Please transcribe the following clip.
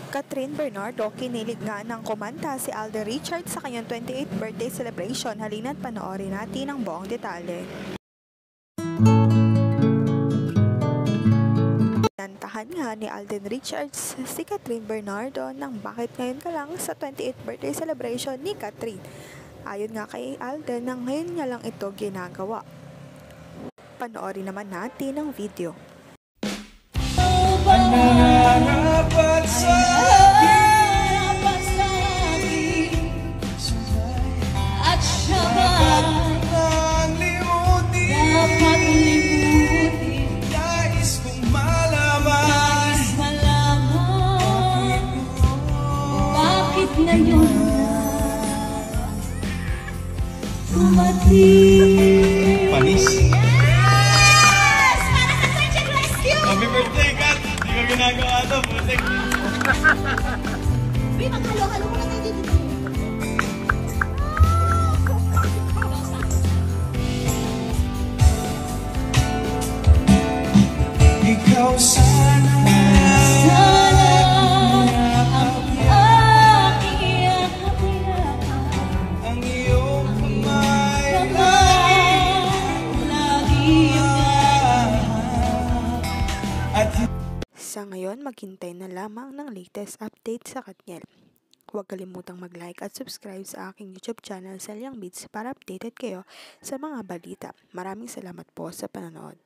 Catherine Bernardo, kinilig nga ng kumanta si Alden Richards sa kanyang 28th birthday celebration. Halina't panoorin natin ang buong detalye. Nantahan nga ni Alden Richards si Catherine Bernardo nang bakit ngayon ka lang sa 28th birthday celebration ni Catherine. Ayon nga kay Alden na ngayon nga lang ito ginagawa. Panoorin naman natin ang video. Nararapat sa akin at siya ba'y dapat limutin? Nais kong malaman bakit ngayon dumating. Panis. Yes! Para sa Search and Rescue! Happy birthday, Kat! Hindi ko ginagawa ito, putik. Uy, maghalo-halo mo na tayo dito. Ikaw sana ang iyong kamay lagi at Sa ngayon, maghintay na lamang ng latest update sa Katniel. Huwag kalimutang mag-like at subscribe sa aking YouTube channel, Selyang Beats, para updated kayo sa mga balita. Maraming salamat po sa panonood.